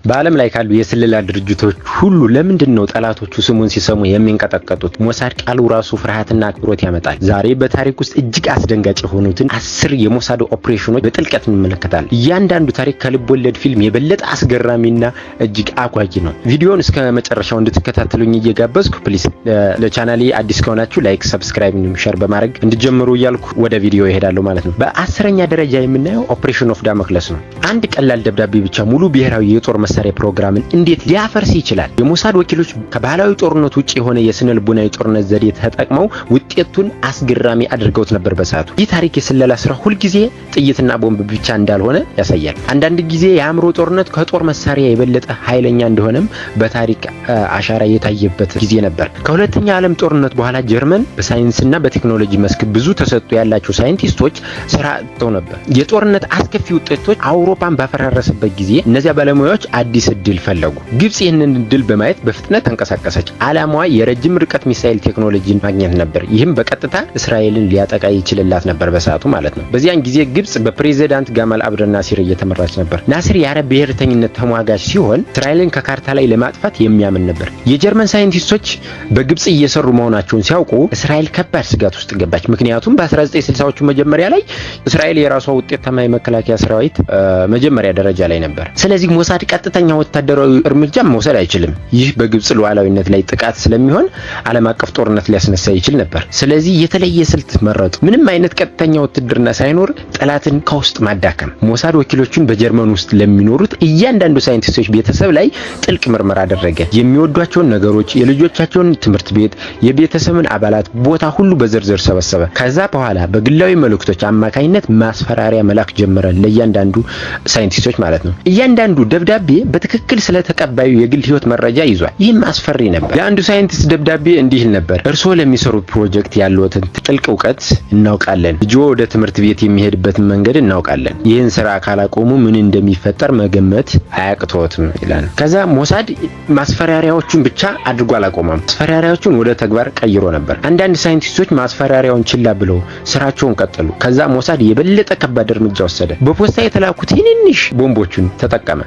በዓለም ላይ ካሉ የስለላ ድርጅቶች ሁሉ ለምንድነው ጠላቶቹ ስሙን ሲሰሙ የሚንቀጠቀጡት? ሞሳድ ቃሉ ራሱ ፍርሃትና አክብሮት ያመጣል። ዛሬ በታሪክ ውስጥ እጅግ አስደንጋጭ የሆኑትን 10 የሞሳድ ኦፕሬሽኖች በጥልቀት እንመለከታለን። እያንዳንዱ ታሪክ ከልብ ወለድ ፊልም የበለጠ አስገራሚና እጅግ አጓጊ ነው። ቪዲዮውን እስከ መጨረሻው እንድትከታተሉኝ እየጋበዝኩ ፕሊዝ ለቻናሌ አዲስ ከሆናችሁ ላይክ፣ ሰብስክራይብ፣ ሼር በማድረግ እንድጀምሩ እያልኩ ወደ ቪዲዮ እሄዳለሁ ማለት ነው። በ10ኛ ደረጃ የምናየው ኦፕሬሽን ኦፍ ዳማክለስ ነው። አንድ ቀላል ደብዳቤ ብቻ ሙሉ ብሔራዊ የጦር መሳሪያ ፕሮግራምን እንዴት ሊያፈርስ ይችላል? የሞሳድ ወኪሎች ከባህላዊ ጦርነት ውጪ የሆነ የስነ ልቦናዊ ጦርነት ዘዴ ተጠቅመው ውጤቱን አስገራሚ አድርገውት ነበር በሰዓቱ። ይህ ታሪክ የስለላ ስራ ሁልጊዜ ጥይትና ቦምብ ብቻ እንዳልሆነ ያሳያል። አንዳንድ ጊዜ የአእምሮ ጦርነት ከጦር መሳሪያ የበለጠ ኃይለኛ እንደሆነም በታሪክ አሻራ የታየበት ጊዜ ነበር። ከሁለተኛው ዓለም ጦርነት በኋላ ጀርመን በሳይንስና በቴክኖሎጂ መስክ ብዙ ተሰጥኦ ያላቸው ሳይንቲስቶች ስራ አጥተው ነበር። የጦርነት አስከፊ ውጤቶች አውሮፓን ባፈራረሰበት ጊዜ እነዚያ ባለሙያዎች አዲስ እድል ፈለጉ። ግብጽ ይህንን እድል በማየት በፍጥነት ተንቀሳቀሰች። ዓላማዋ የረጅም ርቀት ሚሳኤል ቴክኖሎጂን ማግኘት ነበር። ይህም በቀጥታ እስራኤልን ሊያጠቃ ይችልላት ነበር በሰዓቱ ማለት ነው። በዚያን ጊዜ ግብጽ በፕሬዚዳንት ጋማል አብደል ናሲር እየተመራች ነበር። ናሲር የአረብ ብሔርተኝነት ተሟጋች ሲሆን እስራኤልን ከካርታ ላይ ለማጥፋት የሚያምን ነበር። የጀርመን ሳይንቲስቶች በግብጽ እየሰሩ መሆናቸውን ሲያውቁ እስራኤል ከባድ ስጋት ውስጥ ገባች። ምክንያቱም በ1960ዎቹ መጀመሪያ ላይ እስራኤል የራሷ ውጤታማ የመከላከያ ሰራዊት መጀመሪያ ደረጃ ላይ ነበር። ስለዚህ ሞሳድ ቀጥተኛ ወታደራዊ እርምጃ መውሰድ አይችልም። ይህ በግብጽ ሉዓላዊነት ላይ ጥቃት ስለሚሆን ዓለም አቀፍ ጦርነት ሊያስነሳ ይችል ነበር። ስለዚህ የተለየ ስልት መረጡ። ምንም አይነት ቀጥተኛ ውትድርና ሳይኖር ጠላትን ከውስጥ ማዳከም። ሞሳድ ወኪሎቹን በጀርመን ውስጥ ለሚኖሩት እያንዳንዱ ሳይንቲስቶች ቤተሰብ ላይ ጥልቅ ምርመራ አደረገ። የሚወዷቸውን ነገሮች፣ የልጆቻቸውን ትምህርት ቤት፣ የቤተሰብን አባላት ቦታ ሁሉ በዝርዝር ሰበሰበ። ከዛ በኋላ በግላዊ መልእክቶች አማካኝነት ማስፈራሪያ መላክ ጀመረ ለእያንዳንዱ ሳይንቲስቶች ማለት ነው። እያንዳንዱ ደብዳቤ በትክክል ስለተቀባዩ የግል ህይወት መረጃ ይዟል። ይህም አስፈሪ ነበር። ለአንዱ ሳይንቲስት ደብዳቤ እንዲህ ይል ነበር: እርስዎ ለሚሰሩ ፕሮጀክት ያለዎትን ጥልቅ እውቀት እናውቃለን። ልጅዎ ወደ ትምህርት ቤት የሚሄድበትን መንገድ እናውቃለን። ይህን ስራ ካላቆሙ ምን እንደሚፈጠር መገመት አያቅቶትም ይላል። ከዛ ሞሳድ ማስፈራሪያዎቹን ብቻ አድርጎ አላቆመም። ማስፈራሪያዎቹን ወደ ተግባር ቀይሮ ነበር። አንዳንድ ሳይንቲስቶች ማስፈራሪያውን ችላ ብለው ስራቸውን ቀጠሉ። ከዛ ሞሳድ የበለጠ ከባድ እርምጃ ወሰደ። በፖስታ የተላኩ ትንንሽ ቦምቦችን ተጠቀመ።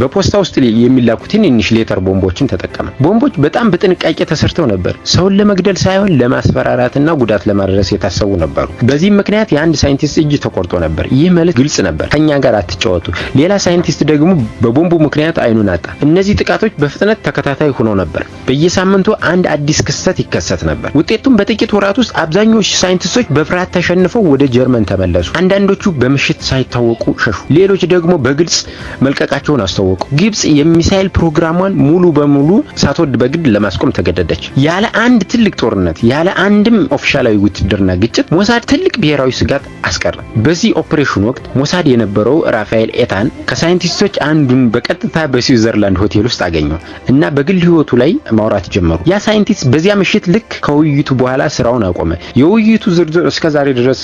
በፖስታ ውስጥ የሚላኩ ትንንሽ ሌተር ቦምቦችን ተጠቀመ። ቦምቦች በጣም በጥንቃቄ ተሰርተው ነበር። ሰውን ለመግደል ሳይሆን ለማስፈራራትና ጉዳት ለማድረስ የታሰቡ ነበሩ። በዚህም ምክንያት የአንድ ሳይንቲስት እጅ ተቆርጦ ነበር። ይህ መልእክት ግልጽ ነበር: ከኛ ጋር አትጫወቱ። ሌላ ሳይንቲስት ደግሞ በቦምቡ ምክንያት አይኑን አጣ። እነዚህ ጥቃቶች በፍጥነት ተከታታይ ሆነው ነበር። በየሳምንቱ አንድ አዲስ ክስተት ይከሰት ነበር። ውጤቱም በጥቂት ወራት ውስጥ አብዛኞቹ ሳይንቲስቶች በፍርሃት ተሸንፈው ወደ ጀርመን ተመለሱ። አንዳንዶቹ በምሽት ሳይታወቁ ሸሹ። ሌሎች ደግሞ በግልጽ መልቀቃቸውን አስተዋወቁ። ግብጽ የሚሳኤል ፕሮግራሟን ሙሉ በሙሉ ሳትወድ በግድ ለማስቆም ተገደደች። ያለ አንድ ትልቅ ጦርነት፣ ያለ አንድም ኦፊሻላዊ ውትድርና ግጭት ሞሳድ ትልቅ ብሔራዊ ስጋት አስቀረ። በዚህ ኦፕሬሽን ወቅት ሞሳድ የነበረው ራፋኤል ኤታን ከሳይንቲስቶች አንዱን በቀጥታ በስዊዘርላንድ ሆቴል ውስጥ አገኘው እና በግል ህይወቱ ላይ ማውራት ጀመሩ። ያ ሳይንቲስት በዚያ ምሽት ልክ ከውይይቱ በኋላ ስራውን አቆመ። የውይይቱ ዝርዝር እስከዛሬ ድረስ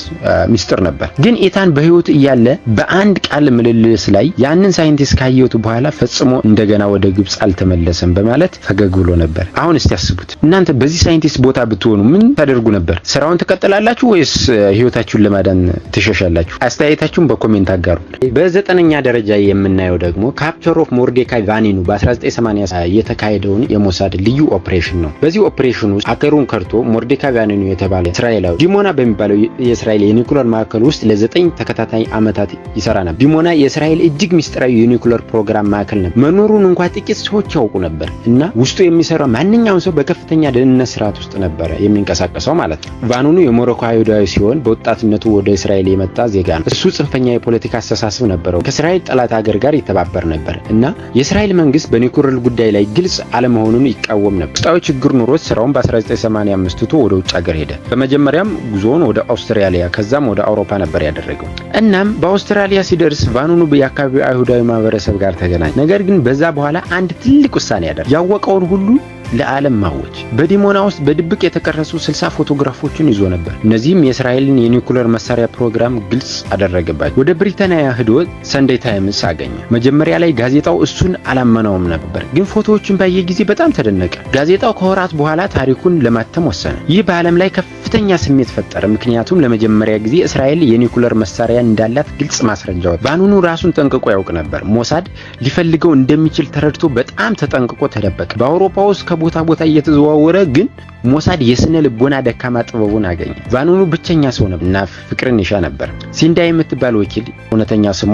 ሚስጥር ነበር። ግን ኤታን በህይወቱ እያለ በአንድ ቃል ምልልስ ላይ ያንን ሳይንቲስት ካየሁት በኋላ ፈጽሞ እንደገና ወደ ግብጽ አልተመለሰም በማለት ፈገግ ብሎ ነበር። አሁን እስቲ ያስቡት፣ እናንተ በዚህ ሳይንቲስት ቦታ ብትሆኑ ምን ታደርጉ ነበር? ስራውን ትቀጥላላችሁ ወይስ ህይወታችሁን ለማዳን ትሸሻላችሁ? አስተያየታችሁን በኮሜንት አጋሩ። በ9ኛ ደረጃ የምናየው ደግሞ ካፕቸር ኦፍ ሞርዴካይ ቫኒኑ በ1980 የተካሄደውን የሞሳድ ልዩ ኦፕሬሽን ነው። በዚህ ኦፕሬሽን ውስጥ አገሩን ከርቶ ሞርዴካይ ቫኒኑ የተባለ እስራኤላዊ ዲሞና በሚባለው የእስራኤል የኒኩለር ማዕከል ውስጥ ለ9 ተከታታይ ዓመታት ይሰራ ነበር። ዲሞና የእስራኤል እጅግ ሚስጥራዊ የኒኩለር ፕሮግራም ማዕከል ነበር። መኖሩን እንኳን ጥቂት ሰዎች ያውቁ ነበር እና ውስጡ የሚሰራው ማንኛውም ሰው በከፍተኛ ደህንነት ስርዓት ውስጥ ነበር የሚንቀሳቀሰው ማለት ነው። ቫኑኑ የሞሮኮ አይሁዳዊ ሲሆን በወጣትነቱ ወደ እስራኤል የመጣ ዜጋ ነው። እሱ ጽንፈኛ የፖለቲካ አስተሳሰብ ነበረው። ከእስራኤል ጠላት ሀገር ጋር ይተባበር ነበር እና የእስራኤል መንግስት በኒኩለር ጉዳይ ላይ ግልጽ አለመሆኑን ይቃወም ነበር። ውስጣዊ ችግር ኑሮት ስራውን በ1985 ትቶ ወደ ውጭ ሀገር ሄደ። በመጀመሪያም ጉዞውን ወደ አውስትራሊያ ከዛም ወደ አውሮፓ ነበር ያደረገው። እናም በአውስትራሊያ ሲደርስ ቫኑኑ የአካባቢው አይሁዳዊ ማህበረሰብ ጋር ተገናኘ። ነገር ግን በዛ በኋላ አንድ ትልቅ ውሳኔ ያደረገ ያወቀውን ሁሉ ለዓለም ማወጅ። በዲሞና ውስጥ በድብቅ የተቀረጹ 60 ፎቶግራፎችን ይዞ ነበር። እነዚህም የእስራኤልን የኒኩለር መሳሪያ ፕሮግራም ግልጽ አደረገባቸው። ወደ ብሪታንያ ሄዶ ሰንዴይ ታይምስ አገኘ። መጀመሪያ ላይ ጋዜጣው እሱን አላመነውም ነበር፣ ግን ፎቶዎችን ባየ ጊዜ በጣም ተደነቀ። ጋዜጣው ከወራት በኋላ ታሪኩን ለማተም ወሰነ። ይህ በዓለም ላይ ከፍተኛ ከፍተኛ ስሜት ፈጠረ። ምክንያቱም ለመጀመሪያ ጊዜ እስራኤል የኒኩለር መሳሪያ እንዳላት ግልጽ ማስረጃዎች። ባኑኑ ራሱን ጠንቅቆ ያውቅ ነበር። ሞሳድ ሊፈልገው እንደሚችል ተረድቶ በጣም ተጠንቅቆ ተደበቀ። በአውሮፓ ውስጥ ከቦታ ቦታ እየተዘዋወረ ግን ሞሳድ የስነ ልቦና ደካማ ጥበቡን አገኘ። ባኑኑ ብቸኛ ሰው ነበር እና ፍቅርን ይሻ ነበር። ሲንዳ የምትባል ወኪል እውነተኛ ስሟ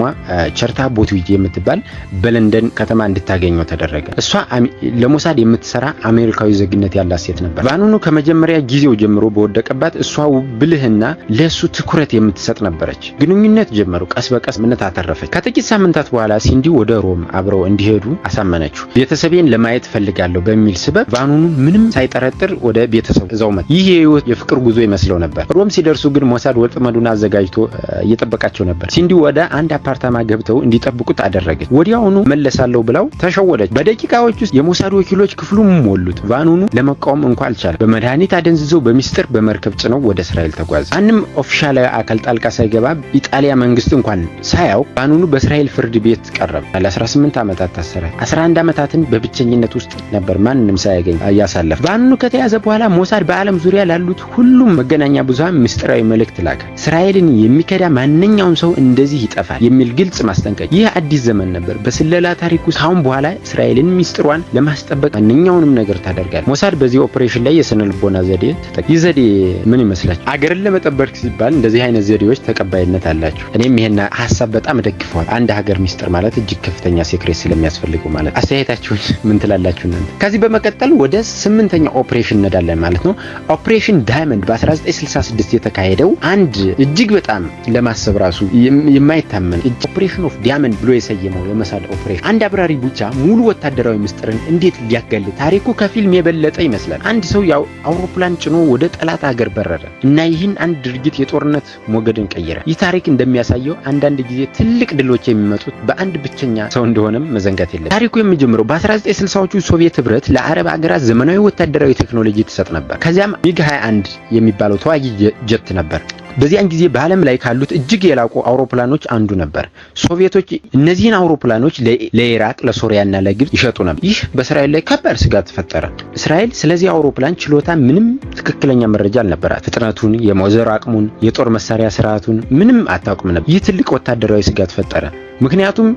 ቸርታ ቦትዊጅ የምትባል በለንደን ከተማ እንድታገኘው ተደረገ። እሷ ለሞሳድ የምትሰራ አሜሪካዊ ዜግነት ያላት ሴት ነበር። ባኑኑ ከመጀመሪያ ጊዜው ጀምሮ በወደቀባት እሷ ብልህና ለሱ ትኩረት የምትሰጥ ነበረች። ግንኙነት ጀመሩ። ቀስ በቀስ እምነት አተረፈች። ከጥቂት ሳምንታት በኋላ ሲንዲ ወደ ሮም አብረው እንዲሄዱ አሳመነችው። ቤተሰቤን ለማየት ፈልጋለሁ በሚል ስበብ ባኑኑ ምንም ሳይጠረጥር ወደ ቤተሰቡ እዛው መጣ። ይህ የፍቅር ጉዞ ይመስለው ነበር። ሮም ሲደርሱ ግን ሞሳድ ወጥመዱን አዘጋጅቶ እየጠበቃቸው ነበር። ሲንዲ ወደ አንድ አፓርታማ ገብተው እንዲጠብቁት አደረገች። ወዲያውኑ መለሳለሁ ብለው ተሸወደች። በደቂቃዎች ውስጥ የሞሳድ ወኪሎች ክፍሉን ሞሉት። ባኑኑ ለመቃወም እንኳን አልቻለም። በመድኃኒት አደንዝዘው በሚስጥር በመርከብ ጭነው ወደ እስራኤል ተጓዘ። ማንም ኦፊሻል አካል ጣልቃ ሳይገባ ኢጣሊያ መንግስት እንኳን ሳያውቅ ባኑኑ በእስራኤል ፍርድ ቤት ቀረበ። ለ18 ዓመታት ታሰረ። 11 ዓመታትን በብቸኝነት ውስጥ ነበር ማንንም ሳያገኝ ያሳለፈ። ባኑኑ ከተያዘ በኋላ ሞሳድ በዓለም ዙሪያ ላሉት ሁሉም መገናኛ ብዙሃን ምስጢራዊ መልእክት ላከ። እስራኤልን የሚከዳ ማንኛውም ሰው እንደዚህ ይጠፋል የሚል ግልጽ ማስጠንቀቂያ። ይህ አዲስ ዘመን ነበር በስለላ ታሪክ ውስጥ። ካሁን በኋላ እስራኤልን ምስጢሯን ለማስጠበቅ ማንኛውንም ነገር ታደርጋለች። ሞሳድ በዚህ ኦፕሬሽን ላይ የስነ ልቦና ዘዴ ተጠቅሟል። ይህ ዘዴ ምን ይመስላል? አገርን ለመጠበቅ ሲባል እንደዚህ አይነት ዘዴዎች ተቀባይነት አላቸው። እኔም ይሄን ሐሳብ በጣም ደግፈዋል። አንድ ሀገር ምስጢር ማለት እጅግ ከፍተኛ ሴክሬት ስለሚያስፈልገው ማለት። አስተያየታችሁን ምን ትላላችሁ እናንተ? ከዚህ በመቀጠል ወደ 8ኛው ኦፕሬሽን እንሄዳለን ማለት ነው። ኦፕሬሽን ዳይመንድ በ1966 የተካሄደው አንድ እጅግ በጣም ለማሰብ ራሱ የማይታመን ኦፕሬሽን ኦፍ ዳይመንድ ብሎ የሰየመው የሞሳድ ኦፕሬሽን። አንድ አብራሪ ብቻ ሙሉ ወታደራዊ ምስጢርን እንዴት ሊያጋልጥ? ታሪኩ ከፊልም የበለጠ ይመስላል። አንድ ሰው ያው አውሮፕላን ጭኖ ወደ ጠላት ሀገር በረረ እና ይህን አንድ ድርጊት የጦርነት ሞገድን ቀየረ። ይህ ታሪክ እንደሚያሳየው አንዳንድ ጊዜ ትልቅ ድሎች የሚመጡት በአንድ ብቸኛ ሰው እንደሆነም መዘንጋት የለም። ታሪኩ የሚጀምረው በ1960ዎቹ ሶቪየት ህብረት ለአረብ ሀገራት ዘመናዊ ወታደራዊ ቴክኖሎጂ ትሰጥ ነበር። ከዚያም ሚግ 21 የሚባለው ተዋጊ ጀት ነበር። በዚያን ጊዜ በዓለም ላይ ካሉት እጅግ የላቁ አውሮፕላኖች አንዱ ነበር። ሶቪየቶች እነዚህን አውሮፕላኖች ለኢራቅ፣ ለሶሪያና ለግብጽ ይሸጡ ነበር። ይህ በእስራኤል ላይ ከባድ ስጋት ፈጠረ። እስራኤል ስለዚህ አውሮፕላን ችሎታ ምንም ትክክለኛ መረጃ አልነበራት። ፍጥነቱን፣ የሞተር አቅሙን፣ የጦር መሳሪያ ስርዓቱን ምንም አታውቅም ነበር። ይህ ትልቅ ወታደራዊ ስጋት ፈጠረ። ምክንያቱም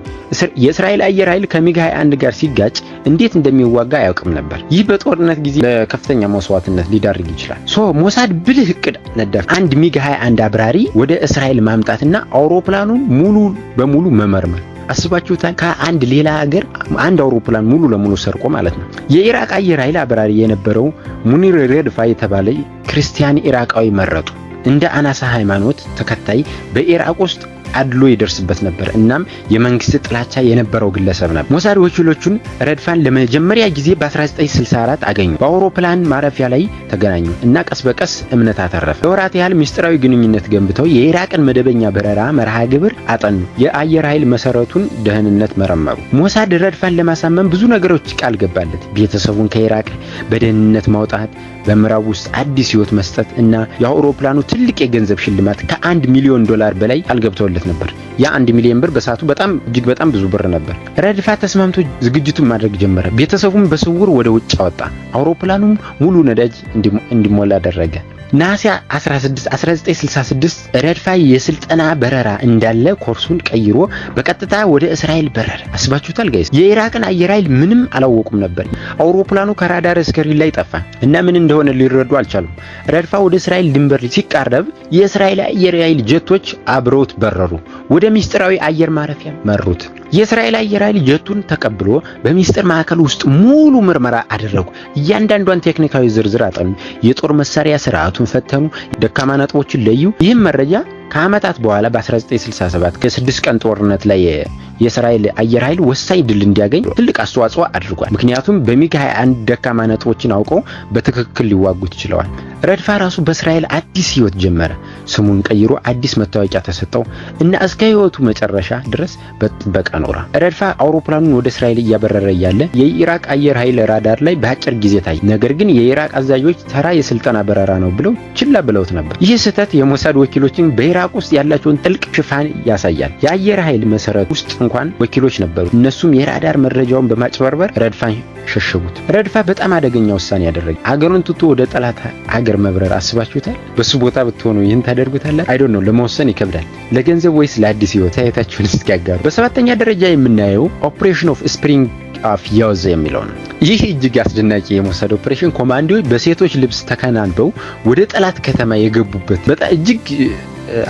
የእስራኤል አየር ኃይል ከሚግ 21 ጋር ሲጋጭ እንዴት እንደሚዋጋ አያውቅም ነበር። ይህ በጦርነት ጊዜ ለከፍተኛ መስዋዕትነት ሊዳርግ ይችላል። ሞሳድ ብልህ እቅድ ነደፈ። አንድ ሚግ 21 አብራሪ ወደ እስራኤል ማምጣትና አውሮፕላኑን ሙሉ በሙሉ መመርመር። አስባችሁታል? ከአንድ ሌላ ሀገር አንድ አውሮፕላን ሙሉ ለሙሉ ሰርቆ ማለት ነው። የኢራቅ አየር ኃይል አብራሪ የነበረው ሙኒር ሬድፋ የተባለ ክርስቲያን ኢራቃዊ መረጡ። እንደ አናሳ ሃይማኖት ተከታይ በኢራቅ ውስጥ አድሎ ይደርስበት ነበር። እናም የመንግስት ጥላቻ የነበረው ግለሰብ ነበር። ሞሳድ ወኪሎቹን ረድፋን ለመጀመሪያ ጊዜ በ1964 አገኙ። በአውሮፕላን ማረፊያ ላይ ተገናኙ እና ቀስ በቀስ እምነት አተረፈ። ለወራት ያህል ምስጢራዊ ግንኙነት ገንብተው የኢራቅን መደበኛ በረራ መርሃ ግብር አጠኑ። የአየር ኃይል መሰረቱን ደህንነት መረመሩ። ሞሳድ ረድፋን ለማሳመን ብዙ ነገሮች ቃል ገባለት። ቤተሰቡን ከኢራቅ በደህንነት ማውጣት፣ በምዕራብ ውስጥ አዲስ ህይወት መስጠት እና የአውሮፕላኑ ትልቅ የገንዘብ ሽልማት $1 ሚሊዮን ቃል ገብተውለት ነበር። ያ 1 ሚሊዮን ብር በሰዓቱ እጅግ በጣም ብዙ ብር ነበር። ረድፋ ተስማምቶ ዝግጅቱን ማድረግ ጀመረ። ቤተሰቡም በስውር ወደ ውጭ አወጣ። አውሮፕላኑም ሙሉ ነዳጅ እንዲሞላ አደረገ። ነሐሴ 16 1966 ረድፋ የስልጠና በረራ እንዳለ ኮርሱን ቀይሮ በቀጥታ ወደ እስራኤል በረረ። አስባችሁታል ጋይስ? የኢራቅን አየር ኃይል ምንም አላወቁም ነበር። አውሮፕላኑ ከራዳር ስክሪን ላይ ጠፋ እና ምን እንደሆነ ሊረዱ አልቻሉም። ረድፋ ወደ እስራኤል ድንበር ሲቃረብ የእስራኤል አየር ኃይል ጀቶች አብረውት በረሩ። ወደ ሚስጥራዊ አየር ማረፊያ መሩት። የእስራኤል አየር ኃይል ጀቱን ተቀብሎ በሚስጥር ማዕከል ውስጥ ሙሉ ምርመራ አደረጉ። እያንዳንዷን ቴክኒካዊ ዝርዝር አጠኑ። የጦር መሳሪያ ስርዓቱን ፈተኑ። ደካማ ነጥቦችን ለዩ። ይህም መረጃ ከዓመታት በኋላ በ1967 ከ6 ቀን ጦርነት ላይ የእስራኤል አየር ኃይል ወሳኝ ድል እንዲያገኝ ትልቅ አስተዋጽኦ አድርጓል። ምክንያቱም በሚግ 21 ደካማ ነጥቦችን አውቀው በትክክል ሊዋጉት ችለዋል። ረድፋ ራሱ በእስራኤል አዲስ ህይወት ጀመረ። ስሙን ቀይሮ አዲስ መታወቂያ ተሰጠው እና እስከ ህይወቱ መጨረሻ ድረስ በጥበቃ ኖረ። ረድፋ አውሮፕላኑን ወደ እስራኤል እያበረረ ያለ የኢራቅ አየር ኃይል ራዳር ላይ በአጭር ጊዜ ታየ። ነገር ግን የኢራቅ አዛዦች ተራ የስልጠና በረራ ነው ብለው ችላ ብለውት ነበር። ይህ ስህተት የሞሳድ ወኪሎችን በኢራቅ ውስጥ ያላቸውን ጥልቅ ሽፋን ያሳያል። የአየር ኃይል መሰረት ውስጥ እንኳን ወኪሎች ነበሩ። እነሱም የራዳር መረጃውን በማጭበርበር ረድፋን ሸሸጉት። ረድፋ በጣም አደገኛ ውሳኔ ያደረገ አገሩን ትቶ ወደ ጠላት አገር መብረር አስባችሁታል? በሱ ቦታ ብትሆኑ ይህን ታደርጉታላችሁ? አይ ዶንት ኖ፣ ለመወሰን ይከብዳል። ለገንዘብ ወይስ ለአዲስ ህይወት? ታያታችሁን እስኪያጋሩ። በሰባተኛ ደረጃ የምናየው ኦፕሬሽን ኦፍ ስፕሪንግ ኦፍ ያውዝ የሚለው ነው። ይህ እጅግ አስደናቂ የሞሳድ ኦፕሬሽን ኮማንዶዎች በሴቶች ልብስ ተከናንበው ወደ ጠላት ከተማ የገቡበት በጣም እጅግ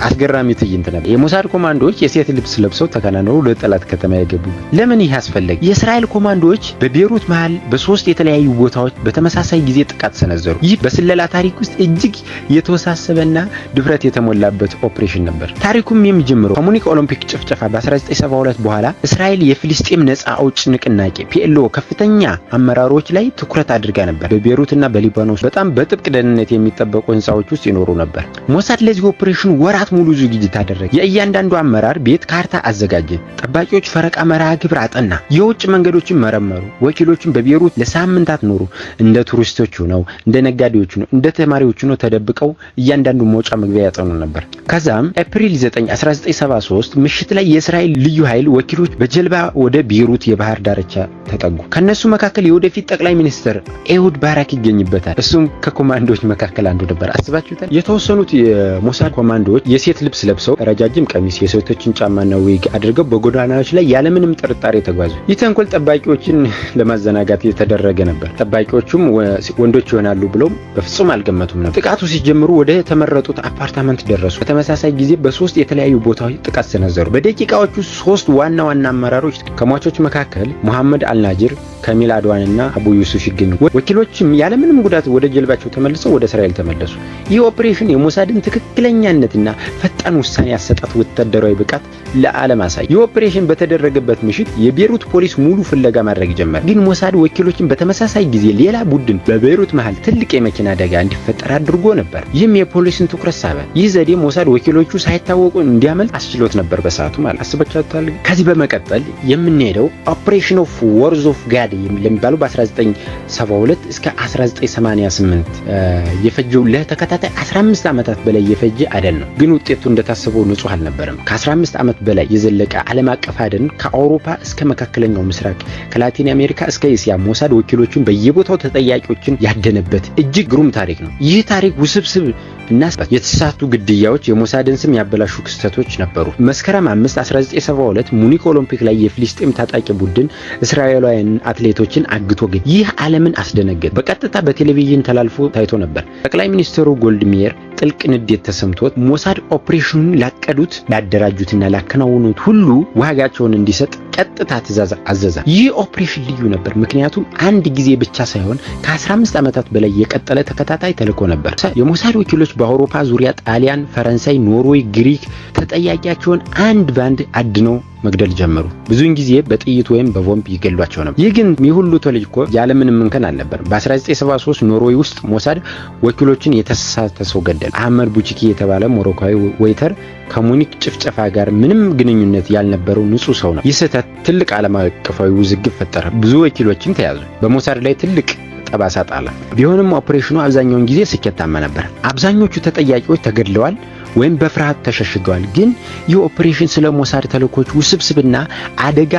አስገራሚ ትዕይንት ነበር። የሞሳድ ኮማንዶዎች የሴት ልብስ ለብሰው ተከናንበው ወደ ጠላት ከተማ የገቡበት። ለምን ይህ አስፈለገ? የእስራኤል ኮማንዶዎች በቤሩት መሃል በሶስት የተለያዩ ቦታዎች በተመሳሳይ ጊዜ ጥቃት ሰነዘሩ። ይህ በስለላ ታሪክ ውስጥ እጅግ የተወሳሰበና ድፍረት የተሞላበት ኦፕሬሽን ነበር። ታሪኩም የሚጀምረው ከሙኒክ ኦሎምፒክ ጭፍጨፋ በ1972 በኋላ እስራኤል የፍልስጤም ነጻ አውጭ ንቅናቄ ፒኤልኦ ከፍተኛ አመራሮች ላይ ትኩረት አድርጋ ነበር። በቤሩትና በሊባኖስ በጣም በጥብቅ ደህንነት የሚጠበቁ ህንጻዎች ውስጥ ይኖሩ ነበር። ሞሳድ ለዚህ ኦፕሬሽን ወራት ሙሉ ዝግጅት አደረገ። የእያንዳንዱ አመራር ቤት ካርታ አዘጋጀ። ጠባቂዎች ፈረቃ መርሃ ግብር አጠና። የውጭ መንገዶችን መረመሩ። ወኪሎችን በቤሩት ለሳምንታት ኖሩ። እንደ ቱሪስቶች ሆነው፣ እንደ ነጋዴዎች ሆነው፣ እንደ ተማሪዎች ሆነው ተደብቀው እያንዳንዱ መውጫ መግቢያ ያጠኑ ነበር። ከዛም ኤፕሪል 9 1973 ምሽት ላይ የእስራኤል ልዩ ኃይል ወኪሎች በጀልባ ወደ ቤሩት የባህር ዳርቻ ተጠጉ። ከነሱ መካከል የወደፊት ጠቅላይ ሚኒስትር ኤሁድ ባራክ ይገኝበታል። እሱም ከኮማንዶዎች መካከል አንዱ ነበር። አስባችሁታል? የተወሰኑት የሞሳድ ኮማንዶዎች የሴት ልብስ ለብሰው ረጃጅም ቀሚስ፣ የሴቶችን ጫማና ዊግ አድርገው በጎዳናዎች ላይ ያለምንም ጥርጣሬ ተጓዙ። ይህ ተንኮል ጠባቂዎችን ለማዘናጋት የተደረገ ነበር። ጠባቂዎቹም ወንዶች ይሆናሉ ብለው በፍጹም አልገመቱም ነበር። ጥቃቱ ሲጀምሩ ወደ ተመረጡት አፓርትመንት ደረሱ። በተመሳሳይ ጊዜ በሶስት የተለያዩ ቦታዎች ጥቃት ሰነዘሩ። በደቂቃዎቹ ሶስት ዋና አመራሮች ከሟቾች መካከል መሐመድ አልናጅር፣ ከሚል አድዋንና አቡ ዩሱፍ ይገኙ። ወኪሎችም ያለምንም ጉዳት ወደ ጀልባቸው ተመልሰው ወደ እስራኤል ተመለሱ። ይህ ኦፕሬሽን የሞሳድን ትክክለኛነትና ፈጣን ውሳኔ አሰጣጥ ወታደራዊ ብቃት ለዓለም አሳየ። ይህ ኦፕሬሽን በተደረገበት ምሽት የቤሩት ፖሊስ ሙሉ ፍለጋ ማድረግ ጀመረ። ግን ሞሳድ ወኪሎችን በተመሳሳይ ጊዜ ሌላ ቡድን በቤሩት መሃል ትልቅ የመኪና አደጋ እንዲፈጠር አድርጎ ነበር። ይህም የፖሊስን ትኩረት ሳበ። ይህ ዘዴ ሞሳድ ወኪሎቹ ሳይታወቁ እንዲያመልጥ አስችሎት ነበር በሰዓቱ ማለት አስበቻችኋል። ከዚህ በመቀጠል የምንሄደው ኦፕሬሽን ኦፍ ወርዝ ኦፍ ጋድ ለሚባለው በ1972 እስከ 1988 የፈጀው ለተከታታይ 15 ዓመታት በላይ የፈጀ አደን ነው። ግን ውጤቱ እንደታሰበው ንጹህ አልነበረም። ከ15 ዓመት በላይ የዘለቀ ዓለም አቀፍ አደን ከአውሮፓ እስከ መካከለኛው ምስራቅ፣ ከላቲን አሜሪካ እስከ እስያ ሞሳድ ወኪሎችን በየቦታው ተጠያቂዎችን ያደነበት እጅግ ግሩም ታሪክ ነው። ይህ ታሪክ ውስብስብ እና የተሳቱ ግድያዎች፣ የሞሳድን ስም ያበላሹ ክስተቶች ነበሩ። መስከረም 5 1972 ሙኒክ ኦሎምፒክ ላይ የፍልስጤም ታጣቂ ቡድን እስራኤላውያን አትሌቶችን አግቶ ገኘ። ይህ ዓለምን አስደነገጠ። በቀጥታ በቴሌቪዥን ተላልፎ ታይቶ ነበር። ጠቅላይ ሚኒስትሩ ጎልድሜር ጥልቅ ንዴት ተሰምቶት ሞሳድ ኦፕሬሽኑን ላቀዱት፣ ላደራጁትና ላከናወኑት ሁሉ ዋጋቸውን እንዲሰጥ ቀጥታ ትዕዛዝ አዘዘ። ይህ ኦፕሬሽን ልዩ ነበር፣ ምክንያቱም አንድ ጊዜ ብቻ ሳይሆን ከ15 ዓመታት በላይ የቀጠለ ተከታታይ ተልዕኮ ነበር። የሞሳድ ወኪሎች በአውሮፓ ዙሪያ ጣሊያን፣ ፈረንሳይ፣ ኖርዌይ፣ ግሪክ ተጠያቂያቸውን አንድ ባንድ አድነው መግደል ጀመሩ። ብዙውን ጊዜ በጥይት ወይም በቦምብ ይገሏቸው ነበር። ይህ ግን የሁሉ ተልዕኮ ያለምንም እንከን አልነበረም። በ1973 ኖርዌይ ውስጥ ሞሳድ ወኪሎችን የተሳሳተ ሰው ገደለ። አህመድ ቡቺኪ የተባለ ሞሮካዊ ዌይተር ከሙኒክ ጭፍጨፋ ጋር ምንም ግንኙነት ያልነበረው ንጹህ ሰው ነው። ይህ ስህተት ትልቅ ዓለም አቀፋዊ ውዝግብ ፈጠረ። ብዙ ወኪሎችም ተያዙ። በሞሳድ ላይ ትልቅ ጠባሳ ጣለ። ቢሆንም ኦፕሬሽኑ አብዛኛውን ጊዜ ስኬታማ ነበር። አብዛኞቹ ተጠያቂዎች ተገድለዋል ወይም በፍርሃት ተሸሽገዋል። ግን ይህ ኦፕሬሽን ስለ ሞሳድ ተልዕኮች ውስብስብና አደጋ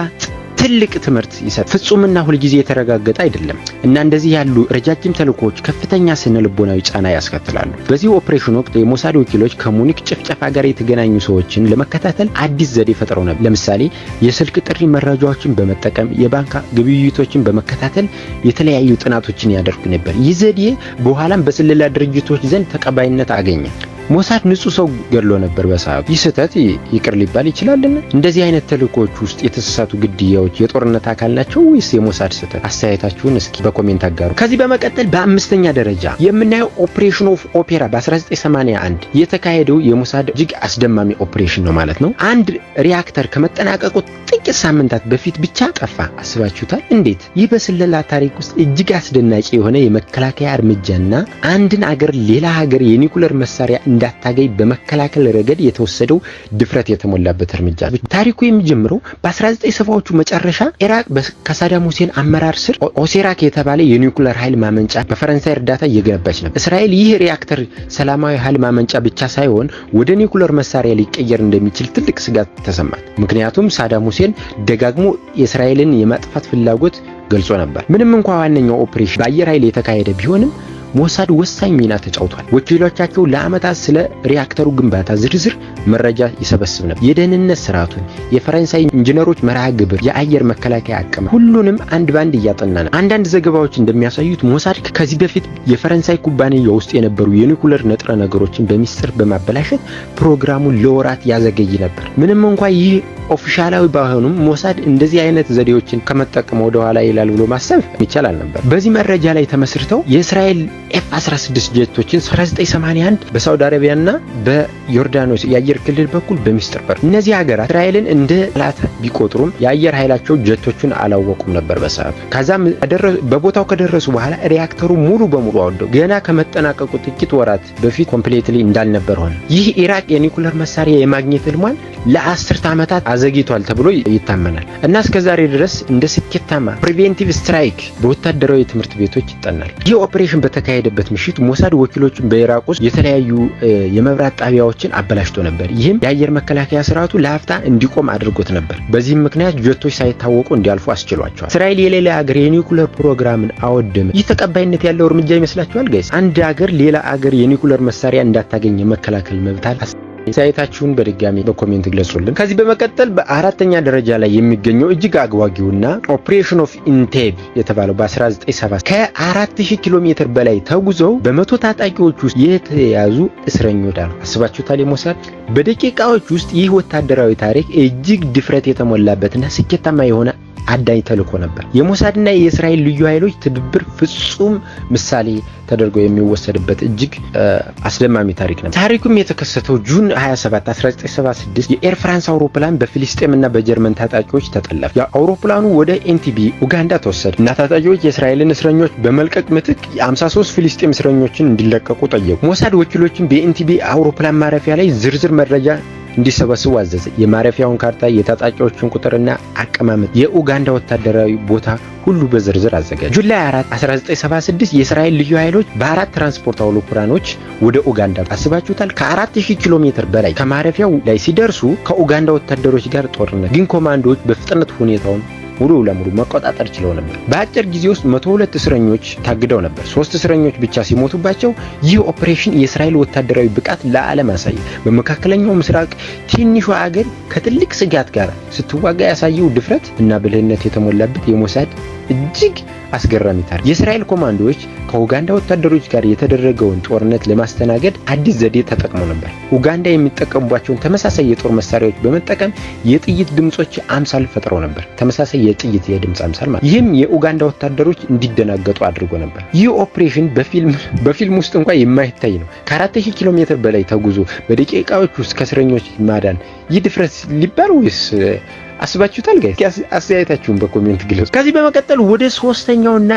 ትልቅ ትምህርት ይሰጣል። ፍጹምና ሁልጊዜ የተረጋገጠ አይደለም እና እንደዚህ ያሉ ረጃጅም ተልዕኮች ከፍተኛ ስነ ልቦናዊ ጫና ያስከትላሉ። በዚህ ኦፕሬሽን ወቅት የሞሳድ ወኪሎች ከሙኒክ ጭፍጨፋ ጋር የተገናኙ ሰዎችን ለመከታተል አዲስ ዘዴ ፈጥረው ነበር። ለምሳሌ የስልክ ጥሪ መረጃዎችን በመጠቀም የባንክ ግብይቶችን በመከታተል የተለያዩ ጥናቶችን ያደርጉ ነበር። ይህ ዘዴ በኋላም በስለላ ድርጅቶች ዘንድ ተቀባይነት አገኘ። ሞሳድ ንጹህ ሰው ገድሎ ነበር በሰዓቱ። ይህ ስህተት ይቅር ሊባል ይችላልን? እንደዚህ አይነት ተልዕኮች ውስጥ የተሳሳቱ ግድያዎች የጦርነት አካል ናቸው ወይስ የሞሳድ ስህተት? አስተያየታችሁን እስኪ በኮሜንት አጋሩ። ከዚህ በመቀጠል በአምስተኛ ደረጃ የምናየው ኦፕሬሽን ኦፍ ኦፔራ በ1981 የተካሄደው የሞሳድ እጅግ አስደማሚ ኦፕሬሽን ነው ማለት ነው። አንድ ሪያክተር ከመጠናቀቁ ጥቂት ሳምንታት በፊት ብቻ ጠፋ። አስባችሁታል? እንዴት? ይህ በስለላ ታሪክ ውስጥ እጅግ አስደናቂ የሆነ የመከላከያ እርምጃና አንድን አገር ሌላ ሀገር የኒኩለር መሳሪያ እንዳታገኝ በመከላከል ረገድ የተወሰደው ድፍረት የተሞላበት እርምጃ። ታሪኩ የሚጀምረው በ1970ዎቹ መጨረሻ ኢራቅ ከሳዳም ሁሴን አመራር ስር ኦሴራክ የተባለ የኒውክሌር ኃይል ማመንጫ በፈረንሳይ እርዳታ እየገነባች ነበር። እስራኤል ይህ ሪአክተር ሰላማዊ ኃይል ማመንጫ ብቻ ሳይሆን ወደ ኒውክሌር መሳሪያ ሊቀየር እንደሚችል ትልቅ ስጋት ተሰማት። ምክንያቱም ሳዳም ሁሴን ደጋግሞ የእስራኤልን የማጥፋት ፍላጎት ገልጾ ነበር። ምንም እንኳን ዋነኛው ኦፕሬሽን በአየር ኃይል የተካሄደ ቢሆንም ሞሳድ ወሳኝ ሚና ተጫውቷል። ወኪሎቻቸው ለዓመታት ስለ ሪአክተሩ ግንባታ ዝርዝር መረጃ ይሰበስብ ነበር። የደህንነት ስርዓቱን፣ የፈረንሳይ ኢንጂነሮች መርሃ ግብር፣ የአየር መከላከያ አቅም ሁሉንም አንድ ባንድ እያጠና ነው። አንዳንድ ዘገባዎች እንደሚያሳዩት ሞሳድ ከዚህ በፊት የፈረንሳይ ኩባንያ ውስጥ የነበሩ የኒውክሌር ንጥረ ነገሮችን በሚስጥር በማበላሸት ፕሮግራሙን ለወራት ያዘገይ ነበር። ምንም እንኳን ይህ ኦፊሻላዊ ባይሆኑም ሞሳድ እንደዚህ አይነት ዘዴዎችን ከመጠቀም ወደ ኋላ ይላል ብሎ ማሰብ ይቻላል ነበር። በዚህ መረጃ ላይ ተመስርተው የእስራኤል F-16 ጀቶችን 1981 በሳውዲ አረቢያና በዮርዳኖስ የአየር ክልል በኩል በሚስጥር በር። እነዚህ ሀገራት እስራኤልን እንደ ጠላት ቢቆጥሩም የአየር ኃይላቸው ጀቶቹን አላወቁም ነበር በሰዓቱ። ከዛም በቦታው ከደረሱ በኋላ ሪአክተሩ ሙሉ በሙሉ አወደው ገና ከመጠናቀቁ ጥቂት ወራት በፊት ኮምፕሊትሊ እንዳልነበር ሆነ። ይህ ኢራቅ የኒውክሌር መሳሪያ የማግኘት ህልሟን ለ10 ዓመታት አዘግይቷል ተብሎ ይታመናል እና እስከዛሬ ድረስ እንደ ስኬታማ ፕሪቬንቲቭ ስትራይክ በወታደራዊ ትምህርት ቤቶች ይጠናል። ይህ ኦፕሬሽን በተካሄደበት ምሽት ሞሳድ ወኪሎችን በኢራቅ ውስጥ የተለያዩ የመብራት ጣቢያዎችን አበላሽቶ ነበር። ይህም የአየር መከላከያ ስርዓቱ ለአፍታ እንዲቆም አድርጎት ነበር። በዚህም ምክንያት ጀቶች ሳይታወቁ እንዲያልፉ አስችሏቸዋል። እስራኤል የሌላ ሀገር የኒውክሌር ፕሮግራምን አወደመ። ይህ ተቀባይነት ያለው እርምጃ ይመስላችኋል ጋይስ? አንድ ሀገር ሌላ ሀገር የኒውክሌር መሳሪያ እንዳታገኝ የመከላከል መብት አለ? ሳይታችሁን በድጋሚ በኮሜንት ግለጹልን። ከዚህ በመቀጠል በአራተኛ ደረጃ ላይ የሚገኘው እጅግ አጓጊውና ኦፕሬሽን ኦፍ ኢንቴብ የተባለው በ1970 ከ4000 ኪሎ ሜትር በላይ ተጉዘው በመቶ ታጣቂዎች ውስጥ የተያዙ እስረኞች አሉ። አስባችሁታል? የሞሳድ በደቂቃዎች ውስጥ ይህ ወታደራዊ ታሪክ እጅግ ድፍረት የተሞላበትና ስኬታማ የሆነ አዳኝ ተልኮ ነበር። የሞሳድና የእስራኤል ልዩ ኃይሎች ትብብር ፍጹም ምሳሌ ተደርጎ የሚወሰድበት እጅግ አስደማሚ ታሪክ ነበር። ታሪኩም የተከሰተው ጁን 27 1976 የኤር ፍራንስ አውሮፕላን በፊሊስጤምና በጀርመን ታጣቂዎች ተጠለፈ። የአውሮፕላኑ ወደ ኤንቲቢ ኡጋንዳ ተወሰደ እና ታጣቂዎች የእስራኤልን እስረኞች በመልቀቅ ምትክ 53 ፊሊስጤም እስረኞችን እንዲለቀቁ ጠየቁ። ሞሳድ ወኪሎችን በኤንቲቢ አውሮፕላን ማረፊያ ላይ ዝርዝር መረጃ እንዲሰበስቡ አዘዘ። የማረፊያውን ካርታ፣ የታጣቂዎችን ቁጥርና አቀማመጥ፣ የኡጋንዳ ወታደራዊ ቦታ ሁሉ በዝርዝር አዘጋጀ። ጁላይ 4 1976 የእስራኤል ልዩ ኃይሎች በአራት ትራንስፖርት አውሮፕላኖች ወደ ኡጋንዳ አስባችሁታል። ከ4000 ኪሎ ሜትር በላይ ከማረፊያው ላይ ሲደርሱ ከኡጋንዳ ወታደሮች ጋር ጦርነት፣ ግን ኮማንዶዎች በፍጥነት ሁኔታውን ሙሉ ለሙሉ መቆጣጠር ችለው ነበር። በአጭር ጊዜ ውስጥ 102 እስረኞች ታግደው ነበር። 3 እስረኞች ብቻ ሲሞቱባቸው ይህ ኦፕሬሽን የእስራኤል ወታደራዊ ብቃት ለዓለም አሳየ። በመካከለኛው ምስራቅ ትንሿ ሀገር ከትልቅ ስጋት ጋር ስትዋጋ ያሳየው ድፍረት እና ብልህነት የተሞላበት የሞሳድ እጅግ አስገራሚ ታሪክ። የእስራኤል ኮማንዶዎች ከኡጋንዳ ወታደሮች ጋር የተደረገውን ጦርነት ለማስተናገድ አዲስ ዘዴ ተጠቅሞ ነበር። ኡጋንዳ የሚጠቀሙባቸውን ተመሳሳይ የጦር መሳሪያዎች በመጠቀም የጥይት ድምጾች አምሳል ፈጥረው ነበር። ተመሳሳይ የጥይት የድምጽ አምሳል ማለት። ይህም የኡጋንዳ ወታደሮች እንዲደናገጡ አድርጎ ነበር። ይህ ኦፕሬሽን በፊልም ውስጥ እንኳን የማይታይ ነው። ከ4000 ኪሎ ሜትር በላይ ተጉዞ በደቂቃዎች ውስጥ ከእስረኞች ማዳን ይህ ድፍረት ሊባል ወይስ አስባችሁታል ጋይስ? አስተያየታችሁን በኮሜንት ግለጹ። ከዚህ በመቀጠል ወደ ሶስተኛውና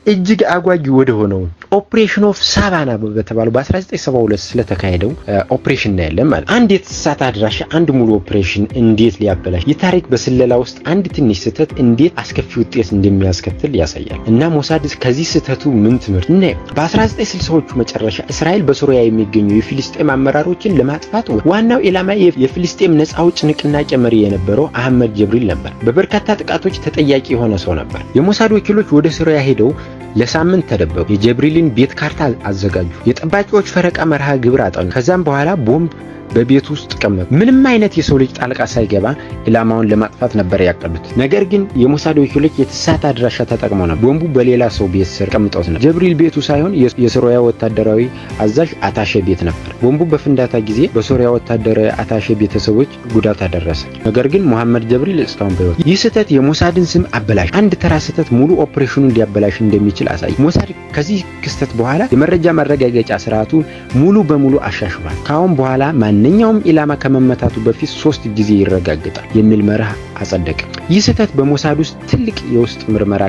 እጅግ አጓጊ ወደ ሆነው ኦፕሬሽን ኦፍ ሳቫና በተባለው በ1972 ስለተካሄደው ኦፕሬሽን ነው ያለን ማለት። አንድ የተሳሳተ አድራሻ አንድ ሙሉ ኦፕሬሽን እንዴት ሊያበላሽ፣ የታሪክ በስለላ ውስጥ አንድ ትንሽ ስህተት እንዴት አስከፊ ውጤት እንደሚያስከትል ያሳያል። እና ሞሳድ ከዚህ ስህተቱ ምን ትምህርት ነው? በ1960ዎቹ መጨረሻ እስራኤል በሶሪያ የሚገኙ የፊሊስጤም አመራሮችን ለማጥፋት ዋናው ኢላማ የፊሊስጤም ነፃ አውጪ ንቅናቄ መሪ የነበረው አህመድ ጀብሪል ነበር። በበርካታ ጥቃቶች ተጠያቂ የሆነ ሰው ነበር። የሞሳድ ወኪሎች ወደ ሶሪያ ሄደው ለሳምንት ተደበቁ። የጀብሪልን ቤት ካርታ አዘጋጁ። የጠባቂዎች ፈረቃ መርሃ ግብር አጠኑ። ከዛም በኋላ ቦምብ በቤት ውስጥ ቀመጡ። ምንም አይነት የሰው ልጅ ጣልቃ ሳይገባ ኢላማውን ለማጥፋት ነበር ያቀዱት። ነገር ግን የሞሳድ ወኪሎች የተሳሳተ አድራሻ ተጠቅመው ነበር። ቦምቡ በሌላ ሰው ቤት ስር ቀምጠውት ነበር። ጀብሪል ቤቱ ሳይሆን የሶሪያ ወታደራዊ አዛዥ አታሼ ቤት ነበር። ቦምቡ በፍንዳታ ጊዜ በሶሪያ ወታደራዊ አታሼ ቤተሰቦች ጉዳት አደረሰ። ነገር ግን መሐመድ ጀብሪል እስካሁን በሕይወት። ይህ ስህተት የሞሳድን ስም አበላሽ። አንድ ተራ ስህተት ሙሉ ኦፕሬሽኑን ሊያበላሽ እንደሚችል እንደሚችል አሳየ። ሞሳድ ከዚህ ክስተት በኋላ የመረጃ ማረጋገጫ ስርዓቱ ሙሉ በሙሉ አሻሽሏል። ካሁን በኋላ ማንኛውም ኢላማ ከመመታቱ በፊት 3 ጊዜ ይረጋገጣል የሚል መርህ አጸደቀ። ይህ ስህተት በሞሳድ ውስጥ ትልቅ የውስጥ ምርመራ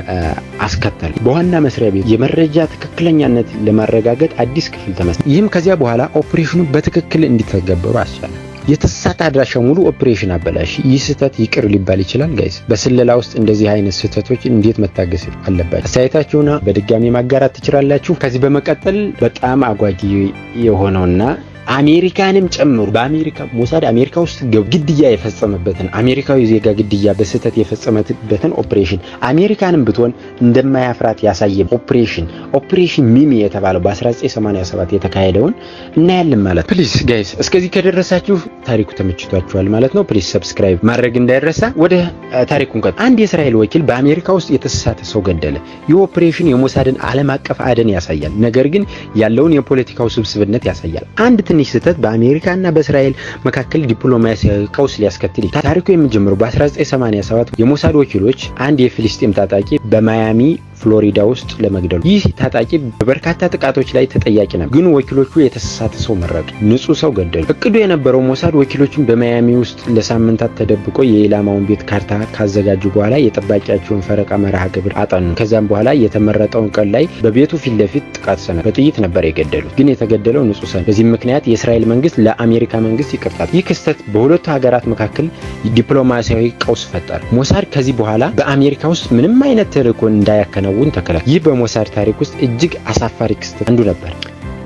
አስከተለ። በዋና መስሪያ ቤት የመረጃ ትክክለኛነት ለማረጋገጥ አዲስ ክፍል ተመስርቷል። ይህም ከዚያ በኋላ ኦፕሬሽኑ በትክክል እንዲተገበሩ አስቻለ። የተሳሳተ አድራሻ ሙሉ ኦፕሬሽን አበላሽ። ይህ ስህተት ይቅር ሊባል ይችላል ጋይስ? በስለላ ውስጥ እንደዚህ አይነት ስህተቶች እንዴት መታገስ አለባቸው? አስተያየታችሁን በድጋሚ ማጋራት ትችላላችሁ። ከዚህ በመቀጠል በጣም አጓጊ የሆነውና አሜሪካንም ጨምሮ በአሜሪካ ሞሳድ አሜሪካ ውስጥ ግድያ የፈጸመበትን አሜሪካዊ ዜጋ ግድያ በስህተት የፈጸመበትን ኦፕሬሽን አሜሪካንም ብትሆን እንደማያፍራት ያሳየ ኦፕሬሽን ሚሚ የተባለው በ1987 የተካሄደውን እናያለን ማለት። ፕሊዝ ጋይስ እስከዚህ ከደረሳችሁ ታሪኩ ተመችቷችኋል ማለት ነው። ፕሊዝ ሰብስክራይብ ማድረግ እንዳይረሳ። ወደ ታሪኩን ቀጥ አንድ የእስራኤል ወኪል በአሜሪካ ውስጥ የተሳሳተ ሰው ገደለ። ይህ ኦፕሬሽን የሞሳድን ዓለም አቀፍ አደን ያሳያል፣ ነገር ግን ያለውን የፖለቲካው ስብስብነት ያሳያል። አንድ ትንሽ ስህተት በአሜሪካና በእስራኤል መካከል ዲፕሎማሲያዊ ቀውስ ሊያስከትል ይችላል። ታሪኩ የሚጀምረው በ1987 የሞሳድ ወኪሎች አንድ የፍልስጤም ታጣቂ በማያሚ ፍሎሪዳ ውስጥ ለመግደሉ። ይህ ታጣቂ በበርካታ ጥቃቶች ላይ ተጠያቂ ነበር፣ ግን ወኪሎቹ የተሳሳተ ሰው መረጡ፣ ንጹህ ሰው ገደሉ። እቅዱ የነበረው ሞሳድ ወኪሎቹን በማያሚ ውስጥ ለሳምንታት ተደብቆ የኢላማውን ቤት ካርታ ካዘጋጁ በኋላ የጠባቂያቸውን ፈረቃ መርሃ ግብር አጠኑ። ከዛም በኋላ የተመረጠውን ቀን ላይ በቤቱ ፊት ለፊት ጥቃት ሰነዘሩ። በጥይት ነበር የገደሉት፣ ግን የተገደለው ንጹህ ሰው። በዚህ ምክንያት የእስራኤል መንግስት ለአሜሪካ መንግስት ይቅርታ። ይህ ክስተት በሁለቱ ሀገራት መካከል ዲፕሎማሲያዊ ቀውስ ፈጠረ። ሞሳድ ከዚህ በኋላ በአሜሪካ ውስጥ ምንም አይነት ተልዕኮ እንዳያከናውን ተከላከለ። ይህ በሞሳድ ታሪክ ውስጥ እጅግ አሳፋሪ ክስተት አንዱ ነበር።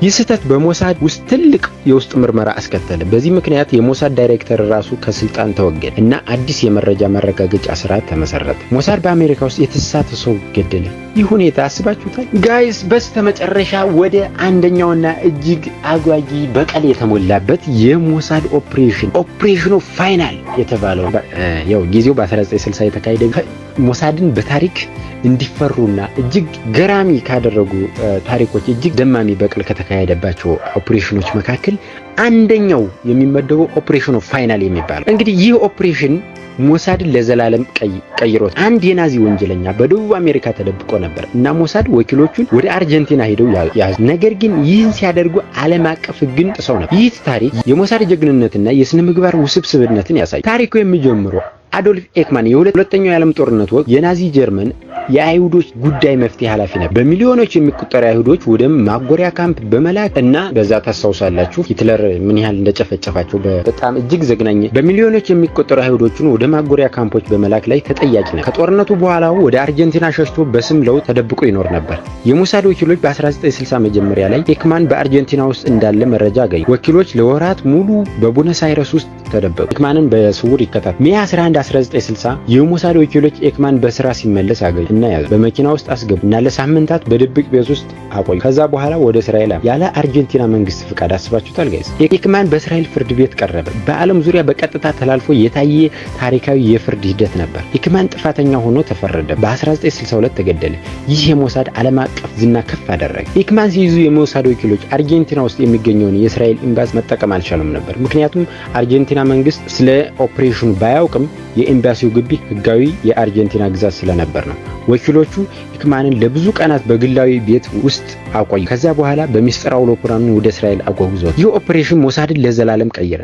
ይህ ስህተት በሞሳድ ውስጥ ትልቅ የውስጥ ምርመራ አስከተለ። በዚህ ምክንያት የሞሳድ ዳይሬክተር ራሱ ከስልጣን ተወገደ እና አዲስ የመረጃ ማረጋገጫ ስርዓት ተመሰረተ። ሞሳድ በአሜሪካ ውስጥ የተሳሳተ ሰው ገደለ። ይህ ሁኔታ አስባችሁታል ጋይስ? በስተመጨረሻ ወደ አንደኛውና እጅግ አጓጊ በቀል የተሞላበት የሞሳድ ኦፕሬሽኑ ፋይናል የተባለው ያው ጊዜው በ1960 የተካሄደ ሞሳድን በታሪክ እንዲፈሩና እጅግ ገራሚ ካደረጉ ታሪኮች እጅግ ደማሚ በቀል ከተካሄደባቸው ኦፕሬሽኖች መካከል አንደኛው የሚመደበው ኦፕሬሽኑ ፋይናል የሚባለው። እንግዲህ ይህ ኦፕሬሽን ሞሳድን ለዘላለም ቀይሮት። አንድ የናዚ ወንጀለኛ በደቡብ አሜሪካ ተደብቆ ነበር እና ሞሳድ ወኪሎቹን ወደ አርጀንቲና ሄደው ያዙ። ነገር ግን ይህን ሲያደርጉ ዓለም አቀፍ ሕግን ጥሰው ነበር። ይህ ታሪክ የሞሳድ ጀግንነትና የስነ ምግባር ውስብስብነትን ያሳያል። ታሪኩ የሚጀምረው አዶልፍ ኤክማን የሁለተኛው የዓለም ጦርነት ወቅት የናዚ ጀርመን የአይሁዶች ጉዳይ መፍትሄ ኃላፊ ነበር። በሚሊዮኖች የሚቆጠሩ አይሁዶች ወደ ማጎሪያ ካምፕ በመላክ እና በዛ ታስታውሳላችሁ ሂትለር ምን ያህል እንደጨፈጨፋቸው በጣም እጅግ ዘግናኝ። በሚሊዮኖች የሚቆጠሩ አይሁዶችን ወደ ማጎሪያ ካምፖች በመላክ ላይ ተጠያቂ ነበር። ከጦርነቱ በኋላ ወደ አርጀንቲና ሸሽቶ በስም ለውጥ ተደብቆ ይኖር ነበር። የሞሳድ ወኪሎች በ1960 መጀመሪያ ላይ ኤክማን በአርጀንቲና ውስጥ እንዳለ መረጃ አገኙ። ወኪሎች ለወራት ሙሉ በቡነስ አይረስ ውስጥ ተደበቁ፣ ኤክማንን በስውር ይከታተሉ። ሜይ 11 1960 የሞሳድ ወኪሎች ኤክማን በስራ ሲመለስ አገኙ እና ያዙ። በመኪና ውስጥ አስገቡ እና ለሳምንታት በድብቅ ቤት ውስጥ አቆዩ። ከዛ በኋላ ወደ እስራኤል ያለ አርጀንቲና መንግስት ፍቃድ። አስባችሁታል ጋይስ? ኤክማን በእስራኤል ፍርድ ቤት ቀረበ። በዓለም ዙሪያ በቀጥታ ተላልፎ የታየ ታሪካዊ የፍርድ ሂደት ነበር። ኤክማን ጥፋተኛ ሆኖ ተፈረደ። በ1962 ተገደለ። ይህ የሞሳድ ዓለም አቀፍ ዝና ከፍ አደረገ። ኤክማን ሲይዙ የሞሳድ ወኪሎች አርጀንቲና ውስጥ የሚገኘውን የእስራኤል ኤምባሲ መጠቀም አልቻሉም ነበር። ምክንያቱም አርጀንቲና መንግስት ስለ ኦፕሬሽኑ ባያውቅም የኤምባሲው ግቢ ህጋዊ የአርጀንቲና ግዛት ስለነበር ነው። ወኪሎቹ ኤክማንን ለብዙ ቀናት በግላዊ ቤት ውስጥ አቆዩ። ከዛ በኋላ በሚስጥር አውሮፕላኑን ወደ እስራኤል አጓጉዘው። ይህ ኦፕሬሽን ሞሳድን ለዘላለም ቀየረ።